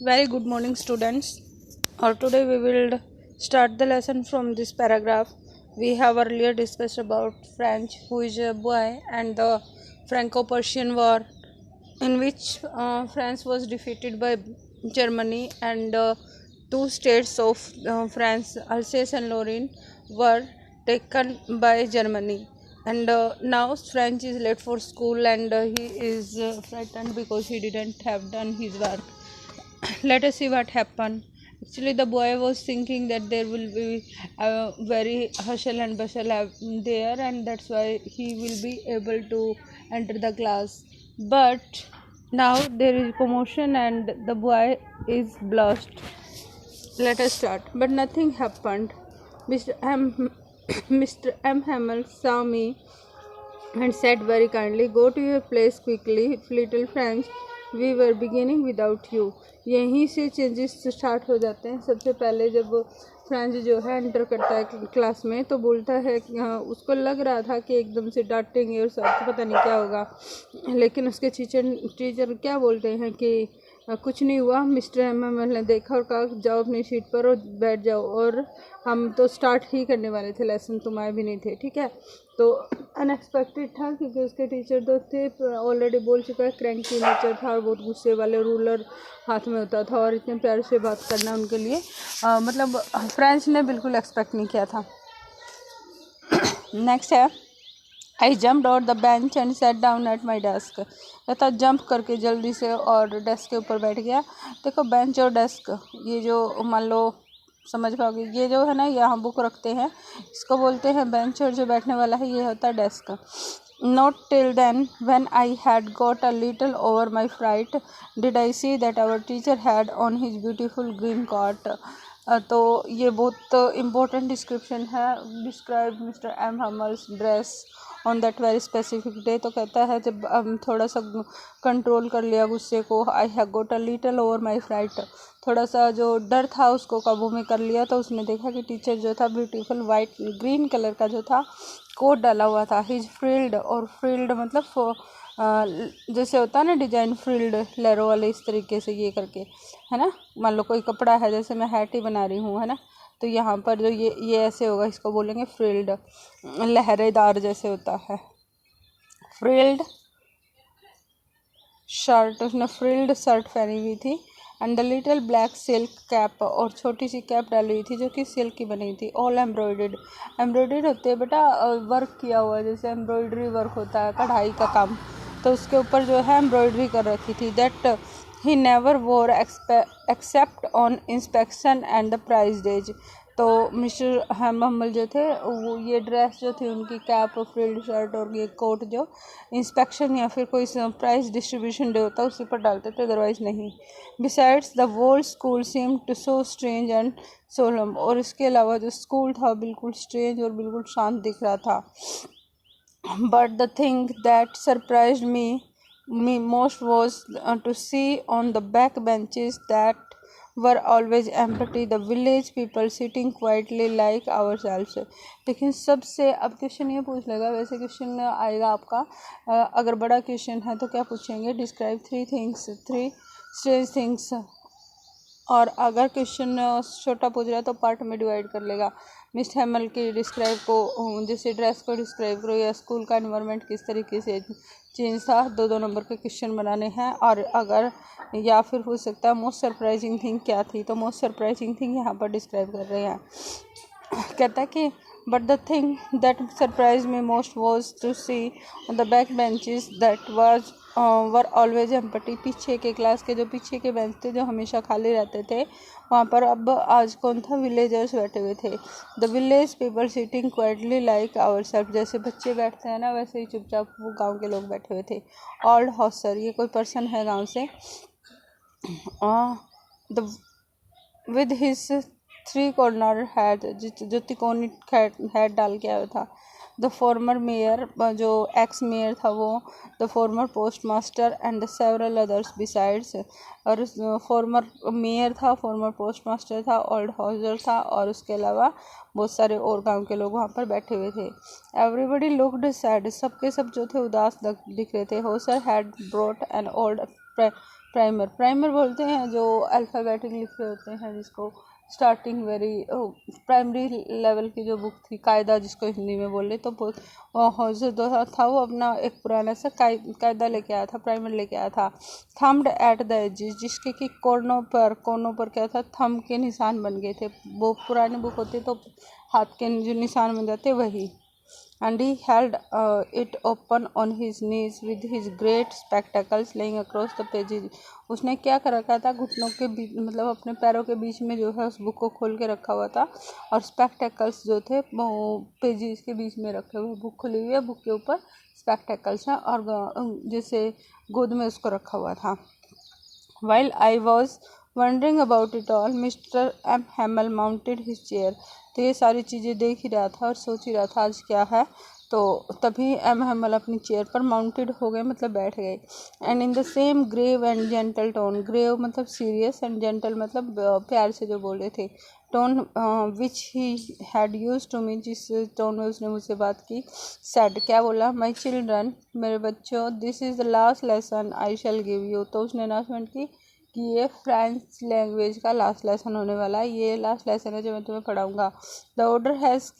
Very good morning, students. Today we will start the lesson from this paragraph. We have earlier discussed about French, who is a boy, and the Franco-Persian War, in which France was defeated by Germany, and two states of France, Alsace and Lorraine, were taken by Germany. And now French is late for school, and he is frightened because he didn't have done his work. Let us see what happened. Actually, the boy was thinking that there will be a very hustle and bustle there, and that's why he will be able to enter the class. But now there is commotion, and the boy is blushed. Let us start. But nothing happened. Mr. M. Mr. M. Hamel saw me and said very kindly, "Go to your place quickly, little French. We were beginning without you." यहीं से changes start हो जाते हैं। सबसे पहले जब French जो है एंटर करता है क्लास में तो बोलता है कि उसको लग रहा था कि एकदम से डांटेंगे और सब पता नहीं क्या होगा, लेकिन उसके टीचर क्या बोलते हैं कि कुछ नहीं हुआ। मिस्टर एम ने देखा और कहा, जाओ अपनी सीट पर और बैठ जाओ, और हम तो स्टार्ट ही करने वाले थे लेसन, तुम आए भी नहीं थे। ठीक है, तो अनएक्सपेक्टेड था क्योंकि उसके टीचर तो थे, ऑलरेडी बोल चुका है, क्रैंकी नेचर था और बहुत गुस्से वाले, रूलर हाथ में होता था और इतने प्यार से बात करना उनके लिए मतलब फ्रेंच ने बिल्कुल एक्सपेक्ट नहीं किया था। नेक्स्ट है, आई jumped out the bench and set down at my desk. कहता जंप करके जल्दी से और डेस्क के ऊपर बैठ गया। देखो बेंच और डेस्क, ये जो मान लो समझ पाओगे, ये जो है ना यहाँ बुक रखते हैं, इसको बोलते हैं बेंच, और जो बैठने वाला है ये होता है desk. Not till then, when I had got a little over my fright, did I see that our teacher had on his beautiful green coat. तो ये बहुत इम्पोर्टेंट डिस्क्रिप्शन है। Describe Mister M Hamel's dress on that very specific day. तो कहता है जब थोड़ा सा कंट्रोल कर लिया गुस्से को, I have got a little over my fright, थोड़ा सा जो डर था उसको काबू में कर लिया, तो उसने देखा कि टीचर जो था ब्यूटीफुल वाइट ग्रीन कलर का जो था कोट डाला हुआ था। हिज फ्रिल्ड, और फ्रिल्ड मतलब जैसे होता है ना डिजाइन, फ्रिल्ड लहरों वाले, इस तरीके से ये करके, है ना। मान लो कोई कपड़ा है, जैसे मैं हैट ही बना रही हूँ, है ना, तो यहाँ पर जो ये ऐसे होगा, इसको बोलेंगे फ्रिल्ड, लहरेदार जैसे होता है। फ्रिल्ड शर्ट, उसने फ्रिल्ड शर्ट पहनी हुई थी, and the little black silk cap, और छोटी सी कैप डाली हुई थी जो कि सिल्क की बनी थी। ऑल एम्ब्रॉयडर्ड, एम्ब्रॉयडर्ड होते हैं बेटा, वर्क किया हुआ, जैसे एम्ब्रॉयडरी वर्क होता है, कढ़ाई का काम, तो उसके ऊपर जो है एम्ब्रॉयडरी कर रखी थी। That he never wore except on inspection and the prize days. तो मिस्टर हमल जो थे वो ये ड्रेस जो थी उनकी, कैप, फ्रिल्ड शर्ट और ये कोट, जो इंस्पेक्शन या फिर कोई प्राइस डिस्ट्रीब्यूशन डे होता है उसी पर डालते थे, अदरवाइज नहीं। Besides the whole school seem to so strange and solemn, और इसके अलावा जो स्कूल था बिल्कुल स्ट्रेंज और बिल्कुल शांत दिख रहा था। But the thing that surprised me most was to see on the back benches that were always empty the village people sitting quietly like ourselves। लेकिन सबसे, अब क्वेश्चन ये पूछ लेगा, वैसे क्वेश्चन आएगा आपका, अगर बड़ा क्वेश्चन है तो क्या पूछेंगे, डिस्क्राइब थ्री स्ट्रेंज थिंग्स, और अगर क्वेश्चन छोटा पूछ रहा है तो पार्ट में डिवाइड कर लेगा। मिस्टर हेमल की डिस्क्राइब को, जैसे ड्रेस को डिस्क्राइब करो, या स्कूल का एनवायरनमेंट किस तरीके से चेंज था, 2-2 नंबर के क्वेश्चन बनाने हैं। और अगर या फिर पूछ सकता है मोस्ट सरप्राइजिंग थिंग क्या थी, तो मोस्ट सरप्राइजिंग थिंग यहाँ पर डिस्क्राइब कर रहे हैं। कहता है कि but the thing that surprise me most was to see on the back benches that were always empty. पीछे के क्लास के जो पीछे के बेंच थे जो हमेशा खाली रहते थे, वहाँ पर अब आज कौन था, विलेजर्स बैठे हुए थे। The village people sitting quietly like ourself, जैसे बच्चे बैठते हैं ना वैसे ही चुपचाप वो गाँव के लोग बैठे हुए थे। ओल्ड हॉसर, ये कोई पर्सन है गाँव से, विद हिज 3 कॉर्नर हैट, जो तिकोनी हैट डाल के आया था। द फॉर्मर मेयर, जो एक्स मेयर था वो, the former post master and several others besides, और फॉर्मर मेयर था, फॉर्मर पोस्ट मास्टर था, ओल्ड हाउसर था, और उसके अलावा बहुत सारे और गांव के लोग वहाँ पर बैठे हुए थे। एवरीबडी लुक्ड सैड, सबके सब जो थे उदास दिख रहे थे। Hauser had brought an old primer, primer बोलते हैं जो अल्फ़ाबेटिक लिखे होते हैं, जिसको स्टार्टिंग वेरी प्राइमरी लेवल की जो बुक थी, कायदा जिसको हिंदी में बोले तो जो था वो अपना एक पुराना सा कायदा लेके आया था, प्राइमर लेके आया था। थम्ड एट द एजेस, जिसके कि कोनों पर क्या था, थंब के निशान बन गए थे। वो पुरानी बुक होती तो हाथ के जो निशान बन जाते वही। And he held it open on his knees with his great spectacles laying across the pages. उसने क्या कर रखा था, घुटनों के बीच, मतलब अपने पैरों के बीच में जो है उस बुक को खोल के रखा हुआ था, और स्पेक्टेकल्स जो थे वो पेजेस के बीच में रखे हुए। बुक खुली हुई है, बुक के ऊपर स्पेक्टेकल्स हैं, और जैसे गोद में उसको रखा हुआ था। While I was wondering about it all, Mr. M. Hamel mounted his chair. तो ये सारी चीज़ें देख ही रहा था और सोच ही रहा था आज क्या है। तो तभी एम हैमल अपनी चेयर पर माउंटेड हो गए, मतलब बैठ गए। And in the same grave and gentle tone, grave मतलब सीरियस एंड जेंटल मतलब प्यार से जो बोल रहे थे, tone which he had used to me, जिस टोन में उसने मुझसे बात की। सेड, क्या बोला, माई चिल्ड्रन, मेरे बच्चों, this is the last lesson I shell give you. तो उसने अनाउंसमेंट की कि ये फ्रेंच लैंग्वेज का लास्ट लेसन होने वाला है, ये लास्ट लेसन है जो मैं तुम्हें पढ़ाऊँगा। The order has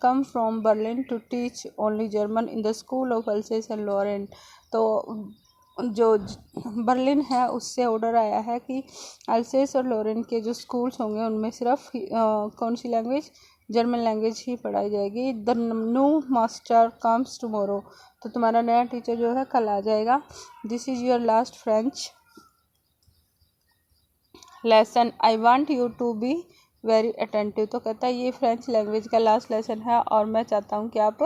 come from Berlin to teach only German in the school of Alsace and Lorraine. तो जो बर्लिन है उससे ऑर्डर आया है कि अल्सेस और लॉरेंट के जो स्कूल्स होंगे उनमें सिर्फ कौन सी लैंग्वेज, जर्मन लैंग्वेज ही पढ़ाई जाएगी। The new master comes tomorrow, तो तुम्हारा नया टीचर जो है कल आ जाएगा। This is your last French lesson, I want you to be very attentive. तो कहता है ये फ्रेंच लैंग्वेज का लास्ट लेसन है और मैं चाहता हूँ कि आप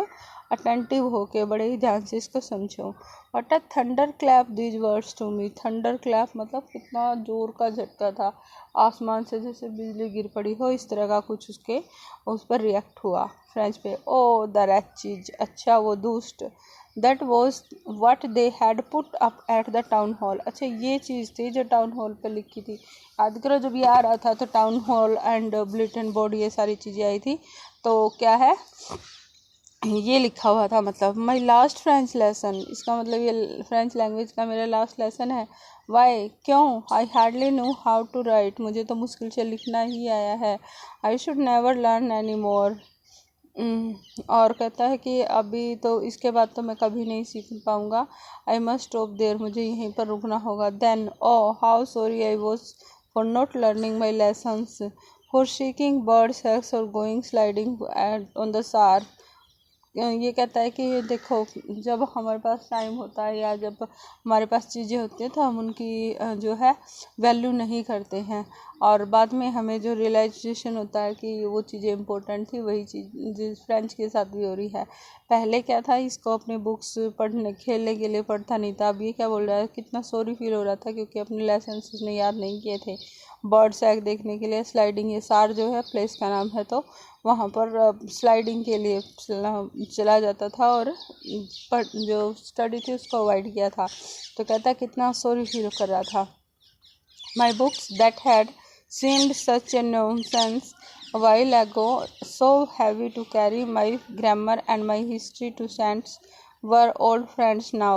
अटेंटिव हो के बड़े ही ध्यान से इसको समझो। What a thunder clap these words to me. Thunder clap मतलब कितना जोर का झटका था, आसमान से जैसे बिजली गिर पड़ी हो, इस तरह का कुछ उसके उस पर रिएक्ट हुआ फ्रेंच पे। ओ द रैचिज, अच्छा वो दुष्ट। That was what they had put up at the town hall. अच्छा ये चीज़ थी जो टाउन हॉल पर लिखी थी। याद करो जब ये आ रहा था तो town hall and bulletin board ये सारी चीज़ें आई थी। तो क्या है, ये लिखा हुआ था, मतलब माई लास्ट फ्रेंच लेसन, इसका मतलब ये फ्रेंच लैंग्वेज का मेरा लास्ट लेसन है। वाई, क्यों, I hardly know how to write, मुझे तो मुश्किल से लिखना ही आया है। I should never learn any more. और कहता है कि अभी तो इसके बाद तो मैं कभी नहीं सीख पाऊँगा। आई मस्ट स्टॉप देयर, मुझे यहीं पर रुकना होगा। Then oh how sorry I was for not learning my lessons, for seeking birds eggs और going sliding on the Saar. ये कहता है कि देखो जब हमारे पास टाइम होता है या जब हमारे पास चीज़ें होती हैं तो हम उनकी जो है वैल्यू नहीं करते हैं, और बाद में हमें जो रियलाइजेशन होता है कि वो चीज़ें इम्पोर्टेंट थी, वही चीज़ फ्रेंच के साथ भी हो रही है। पहले क्या था, इसको अपने बुक्स पढ़ने खेलने के लिए पढ़ता नहीं था। अब ये क्या बोल रहा है, कितना सॉरी फील हो रहा था क्योंकि अपने लेसन उसने याद नहीं किए थे। बर्ड्स एग देखने के लिए स्लाइडिंग, ये सार जो है प्लेस का नाम है, तो वहाँ पर स्लाइडिंग के लिए चला जाता था और जो स्टडी थी उसको अवॉइड किया था। तो कहता कितना सॉरी फील कर रहा था। My books that had seemed such a nonsense a while ago, so heavy to carry, my grammar and my history to saints were old friends now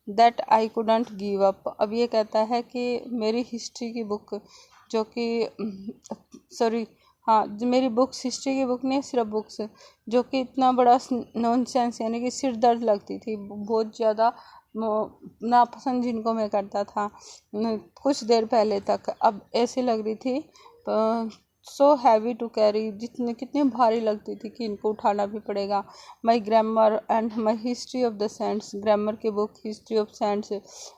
that I couldn't give up। अब ये कहता है कि मेरी history की book जो कि हाँ मेरी बुक्स, हिस्ट्री की बुक नहीं सिर्फ बुक्स, जो कि इतना बड़ा नॉनसेंस यानी कि सिर दर्द लगती थी, बहुत ज़्यादा नापसंद जिनको मैं करता था कुछ देर पहले तक, अब ऐसी लग रही थी सो हैवी टू कैरी, जितने कितनी भारी लगती थी कि इनको उठाना भी पड़ेगा। My grammar and my history of the saints, grammar की बुक, हिस्ट्री ऑफ सेंट्स,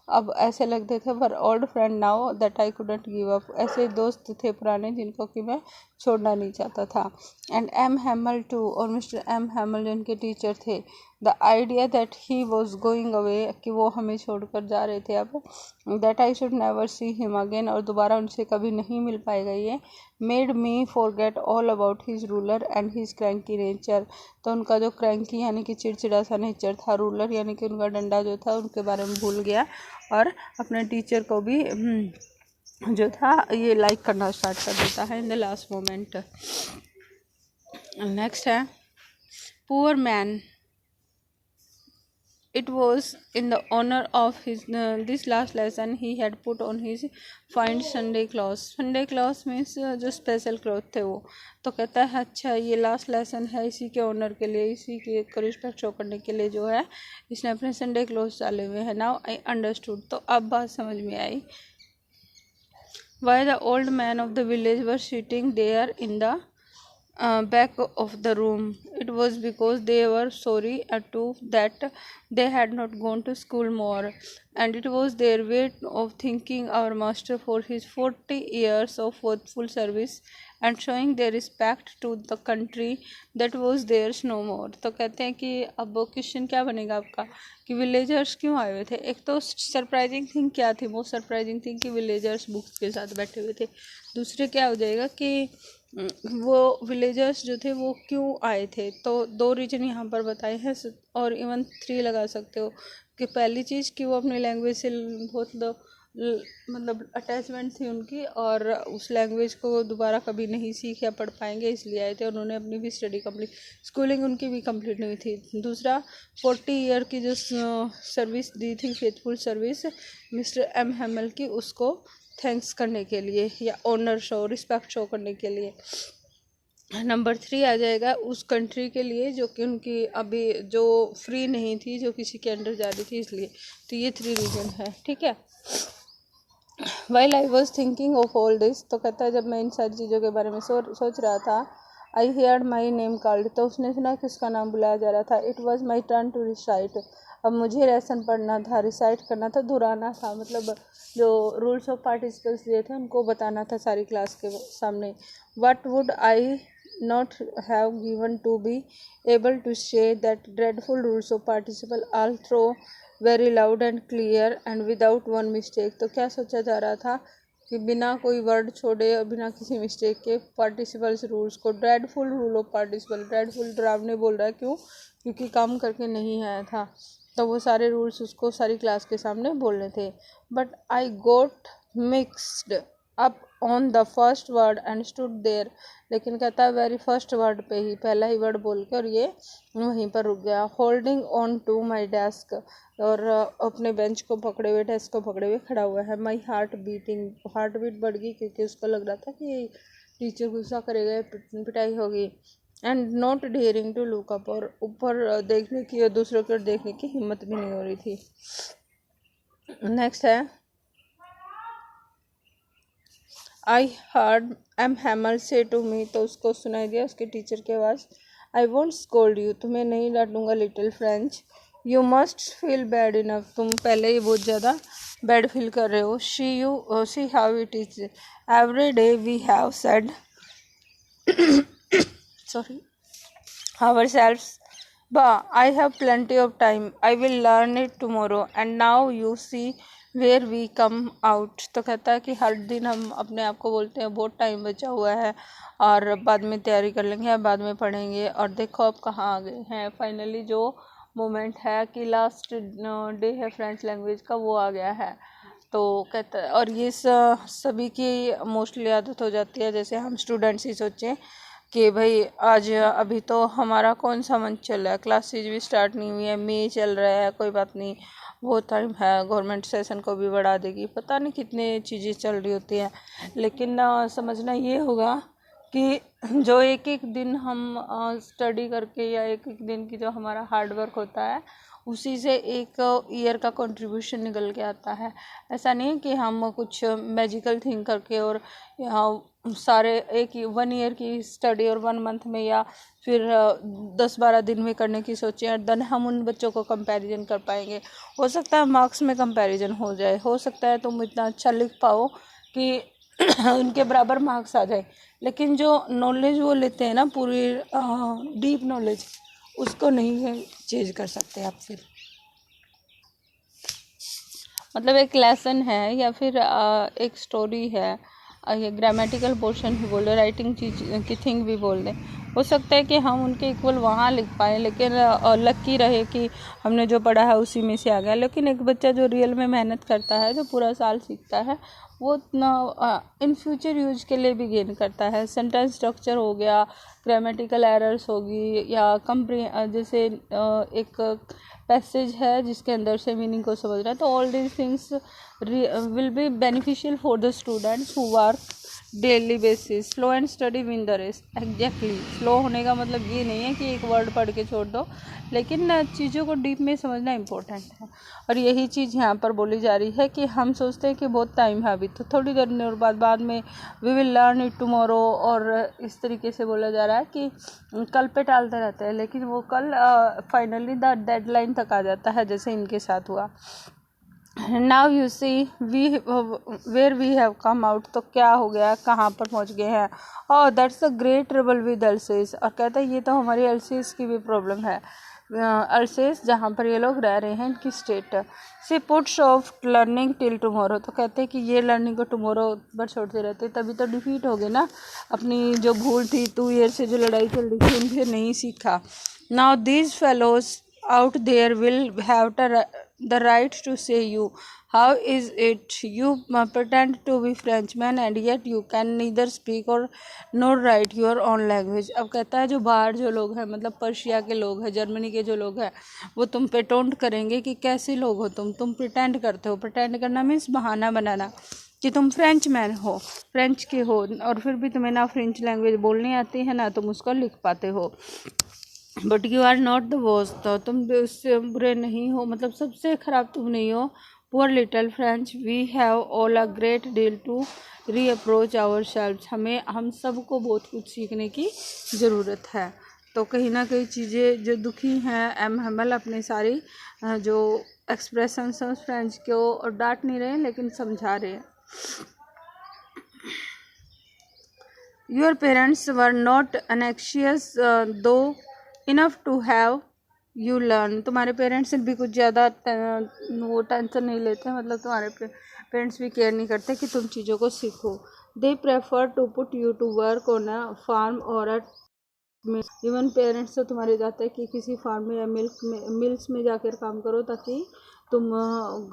अब ऐसे लगते थे पर old friend now that I couldn't give up, ऐसे दोस्त थे पुराने जिनको कि मैं छोड़ना नहीं चाहता था। एंड एम हैमल टू, और मिस्टर एम हैमल जो उनके टीचर थे, the idea that he was going away, कि वो हमें छोड़कर जा रहे थे अब, that I should never see him again, और दोबारा उनसे कभी नहीं मिल पाएगा ये, made me forget all about his ruler and his cranky nature. तो उनका जो क्रैंकी यानी कि चिड़चिड़ा सा नेचर था, रूलर यानी कि उनका डंडा जो था, उनके बारे में भूल गया, और अपने टीचर को भी जो था ये लाइक करना स्टार्ट कर देता है in the last moment. Next है poor man, It was in the honor of his this last lesson he had put on his find Sunday clothes. Sunday clothes means जो स्पेशल क्लॉथ थे वो. तो कहता है अच्छा ये लास्ट लेसन है, इसी के ऑनर के लिए, इसी के को रिस्पेक्ट शो करने के लिए जो है इसने अपने संडे क्लॉथ्स डाले हुए हैं. Now I understood. तो अब बात समझ में आई. Why the old man of the village was sitting there in the back of the room. It was because they were sorry too that they had not gone to school more, and it was their way of thanking our master for his 40 years of faithful service and showing their respect to the country that was theirs no more. तो कहते हैं कि अब वो question क्या बनेगा आपका कि विलेजर्स क्यों आए हुए थे. एक तो सरप्राइजिंग थिंग क्या थी, वो सरप्राइजिंग थिंग कि विलेजर्स बुक्स के साथ बैठे हुए थे. दूसरे क्या हो जाएगा कि वो विलेजर्स जो थे वो क्यों आए थे. तो 2 रीज़न यहाँ पर बताए हैं और इवन 3 लगा सकते हो. कि पहली चीज़ कि वो अपनी लैंग्वेज से बहुत मतलब अटैचमेंट थी उनकी, और उस लैंग्वेज को दोबारा कभी नहीं सीख या पढ़ पाएंगे इसलिए आए थे. उन्होंने अपनी भी स्टडी कंप्लीट, स्कूलिंग उनकी भी कंप्लीट नहीं थी. दूसरा 40 ईयर की जो सर्विस दी थी, faithful service Mister M Hamel की, उसको थैंक्स करने के लिए या ऑनर शो, रिस्पेक्ट शो करने के लिए. नंबर 3 आ जाएगा उस कंट्री के लिए जो कि उनकी अभी जो फ्री नहीं थी, जो किसी के अंडर जा रही थी, इसलिए. तो ये 3 रीज़न है. ठीक है. While I was thinking of all this, तो कहता है जब मैं इन सारी चीज़ों के बारे में सोच रहा था, I heard my name called. तो उसने सुना कि उसका नाम बुलाया जा रहा था. It was my turn to recite. अब मुझे लेसन पढ़ना था, रिसाइट करना था, दोहराना था. मतलब जो रूल्स ऑफ पार्टिसिपल्स दिए थे उनको बताना था सारी क्लास के सामने. What would I not have given to be able to say that dreadful rules of participle all through very loud and clear and without one mistake. तो क्या सोचा जा रहा था कि बिना कोई वर्ड छोड़े और बिना किसी मिस्टेक के पार्टिसिपल्स रूल्स को, dreadful rule of participle, dreadful डरावने बोल रहा है. क्यों? क्योंकि काम करके नहीं आया था. तो वो सारे रूल्स उसको सारी क्लास के सामने बोलने थे. But I got mixed up on the first word and stood there. लेकिन कहता है वेरी फर्स्ट वर्ड पे ही, पहला ही वर्ड बोल के और ये वहीं पर रुक गया. Holding on to my desk, और अपने बेंच को पकड़े हुए, डेस्क को पकड़े हुए खड़ा हुआ है. माई हार्ट बीट बढ़ गई क्योंकि उसको लग रहा था कि टीचर गुस्सा करेगा, पिटाई होगी. And not daring to look up, और ऊपर देखने की और दूसरों की ओर देखने की हिम्मत भी नहीं हो रही थी. नेक्स्ट है आई हर्ड एम हैमल से टू मी. तो उसको सुनाई दिया उसके टीचर की आवाज़. आई वोंट स्कोल्ड यू, तुम्हें नहीं डांटूंगा little French. You must feel bad enough, तुम पहले ही बहुत ज़्यादा बैड फील कर रहे हो. See how it is every day we have said ourselves, but I have plenty of time. I will learn it tomorrow, and now you see where we come out. तो कहता है कि हर दिन हम अपने आप को बोलते हैं बहुत टाइम बचा हुआ है और बाद में तैयारी कर लेंगे, बाद में पढ़ेंगे, और देखो अब कहाँ आ गए हैं. फाइनली जो मोमेंट है कि लास्ट डे है फ्रेंच लैंग्वेज का, वो आ गया है. तो कहता है, और ये सभी की मोस्टली आदत हो जाती है. जैसे हम स्टूडेंट्स ही सोचें कि भाई आज अभी तो हमारा कौन सा मंथ चल रहा है, क्लासेज भी स्टार्ट नहीं हुई है, मई चल रहा है, कोई बात नहीं, वो टाइम है, गवर्नमेंट सेशन को भी बढ़ा देगी, पता नहीं कितनी चीज़ें चल रही होती हैं. लेकिन समझना ये होगा कि जो एक एक दिन हम स्टडी करके या एक एक दिन की जो हमारा हार्ड वर्क होता है, उसी से एक ईयर का कंट्रीब्यूशन निकल के आता है. ऐसा नहीं है कि हम कुछ मैजिकल थिंग करके और यहाँ सारे एक 1 ईयर की स्टडी और 1 मंथ में या फिर 10-12 दिन में करने की सोचें और देन हम उन बच्चों को कंपैरिजन कर पाएंगे. हो सकता है मार्क्स में कंपैरिजन हो जाए, हो सकता है तुम इतना अच्छा लिख पाओ कि उनके बराबर मार्क्स आ जाए, लेकिन जो नॉलेज वो लेते हैं ना, पूरी डीप नॉलेज, उसको नहीं चेंज कर सकते आप. फिर मतलब एक लेसन है या फिर एक स्टोरी है, ये ग्रामेटिकल पोर्शन भी बोल दें, राइटिंग चीज की थिंग भी बोल दें, हो सकता है कि हम उनके इक्वल वहाँ लिख पाएँ, लेकिन लकी रहे कि हमने जो पढ़ा है उसी में से आ गया. लेकिन एक बच्चा जो रियल में मेहनत करता है, जो पूरा साल सीखता है, वो इन फ्यूचर यूज के लिए भी गेन करता है। सेंटेंस स्ट्रक्चर हो गया, ग्रामेटिकल एरर्स होगी, या जैसे एक पैसेज है जिसके अंदर से मीनिंग को समझना है, तो all these things will be beneficial for the students who work daily basis. Slow and study win the race. Exactly, slow होने का मतलब ये नहीं है कि एक वर्ड पढ़ के छोड़ दो, लेकिन चीज़ों को डीप में समझना इम्पोर्टेंट है। और यही चीज़ यहाँ पर बोली जा रही है कि हम सोचते हैं कि बहुत टाइम है अभी, तो थोड़ी देर और बाद में we will learn it tomorrow, और इस तरीके से बोला जा रहा है कि कल पे टालते रहते हैं, लेकिन वो कल फाइनली द डेडलाइन तक आ जाता है, जैसे इनके साथ हुआ। Now you see we where we have come out, तो क्या हो गया, कहाँ पर पहुँच गए हैं। और that's a great trouble with अल्सेस, और कहता है ये तो हमारी अल्सेस की भी प्रॉब्लम है। अल्सेस जहाँ पर ये लोग रह रहे हैं, इनकी state. She puts off learning till tomorrow, तो कहते हैं कि ये लर्निंग को टुमारो पर छोड़ते रहते, तभी तो डिफीट हो गए ना। अपनी जो भूल थी 2 ईयर से जो लड़ाई चल रही थी, उनसे नहीं सीखा। Now these fellows out there will have the right to say you, how is it you pretend to be Frenchman and yet you can neither speak or nor write your own language। अब कहता है जो बाहर जो लोग हैं, मतलब Persia के लोग हैं, जर्मनी के जो लोग हैं, वो तुम पे टोंट करेंगे कि कैसे लोग हो तुम प्रिटेंड करते हो। प्रिटेंड करना मीन्स बहाना बनाना कि तुम फ्रेंच मैन हो, फ्रेंच के हो, और फिर भी तुम्हें ना फ्रेंच लैंग्वेज बोलनी आती है ना तुम उसको लिख पाते हो। But you are not the worst, तो तुम उससे बुरे नहीं हो, मतलब सबसे ख़राब तुम नहीं हो। Poor little French, we have all a great deal to reproach ourselves. हम सबको बहुत कुछ सीखने की ज़रूरत है। तो कहीं ना कहीं चीज़ें जो दुखी हैं, एम हैमल अपने सारी जो एक्सप्रेशंस हैं फ्रेंच को और डांट नहीं रहे लेकिन समझा रहे हैं। Your parents were not anxious though enough to have you learn, तुम्हारे पेरेंट्स भी कुछ ज़्यादा वो टेंशन नहीं लेते, मतलब तुम्हारे पेरेंट्स भी केयर नहीं करते कि तुम चीज़ों को सीखो। They prefer to put you to work on a farm और अ इवन पेरेंट्स तो तुम्हारे जाते हैं कि किसी फार्म में या मिल्स में जाकर काम करो ताकि तुम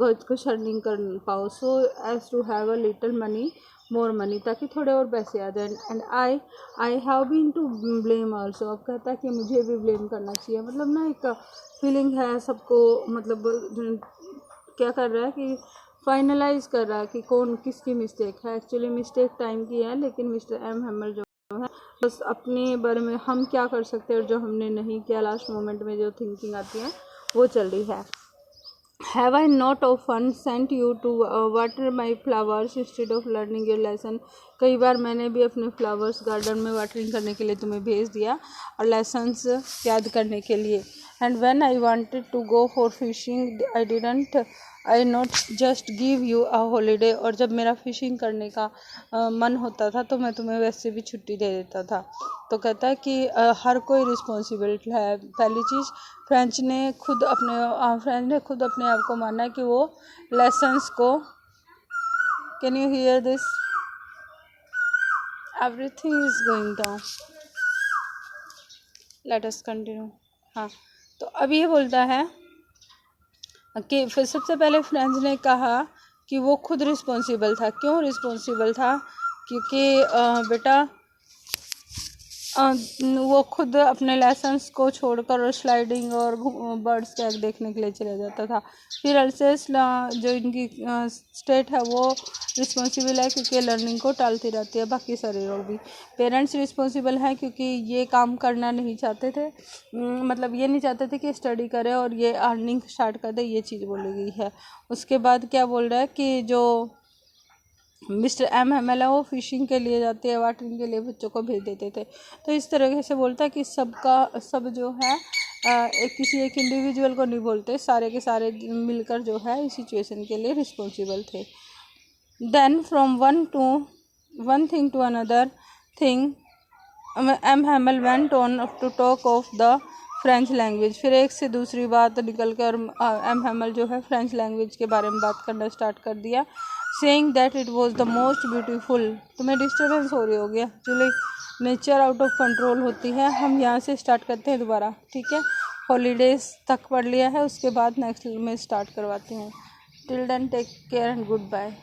कुछ अर्निंग कर पाओ। So as to have a little money more money, ताकि थोड़े और पैसे आ जाए। And I have been to blame also, अब कहता है कि मुझे भी ब्लेम करना चाहिए, मतलब ना एक फीलिंग है सबको, मतलब क्या कर रहा है कि फाइनलाइज कर रहा है कि कौन किसकी मिस्टेक है। एक्चुअली मिस्टेक टाइम की है, लेकिन मिस्टर एम हैमल जो है बस अपने बारे में हम क्या कर सकते हैं और जो हमने नहीं किया, लास्ट मोमेंट में जो थिंकिंग आती है वो चल रही है। Have I not often sent you to water my flowers instead of learning your lesson? कई बार मैंने भी अपने फ्लावर्स गार्डन में वाटरिंग करने के लिए तुम्हें भेज दिया और लेसन्स याद करने के लिए। And when I wanted to go for fishing I not just give you a holiday, और जब मेरा फिशिंग करने का मन होता था तो मैं तुम्हें वैसे भी छुट्टी दे देता था। तो कहता है कि हर कोई रिस्पॉन्सिबल है। पहली चीज़, फ्रेंच ने खुद अपने आप को माना कि वो लेसन्स को, can you here this, everything is going down, let us continue. हाँ, तो अब ये बोलता है कि फिर सबसे पहले फ्रेंच ने कहा कि वो खुद रिस्पॉन्सिबल था। क्यों रिस्पॉन्सिबल था? क्योंकि बेटा वो खुद अपने लेसन्स को छोड़कर और स्लाइडिंग और बर्ड्स के एग देखने के लिए चला जाता था। फिर अल्सेस जो इनकी स्टेट है वो रिस्पॉन्सिबल है क्योंकि लर्निंग को टालती रहती है, बाकी सारे लोग भी। पेरेंट्स रिस्पॉन्सिबल हैं क्योंकि ये काम करना नहीं चाहते थे, मतलब ये नहीं चाहते थे कि स्टडी करे और ये अर्निंग स्टार्ट कर दे, ये चीज़ बोली गई है। उसके बाद क्या बोल रहा है कि जो मिस्टर एम हैमल है वो फिशिंग के लिए जाते हैं, वाटरिंग के लिए बच्चों को भेज देते थे। तो इस तरह से बोलता है कि सब जो है किसी एक इंडिविजुअल को नहीं बोलते, सारे के सारे मिलकर जो है इस सिचुएशन के लिए रिस्पॉन्सिबल थे। Then from one thing to another thing M Hamel went on to talk of the French language. फिर एक से दूसरी बात निकल कर एम हैमल जो है फ्रेंच लैंग्वेज के बारे में बात करना स्टार्ट कर दिया, saying that it was the most beautiful. तुम्हें डिस्टर्बेंस हो रही होगी, actually nature out of control होती है। हम यहाँ से स्टार्ट करते हैं दोबारा, ठीक है। हॉलीडेज तक पढ़ लिया है, उसके बाद नेक्स्ट में स्टार्ट करवाती हूँ। Till then take care and good bye.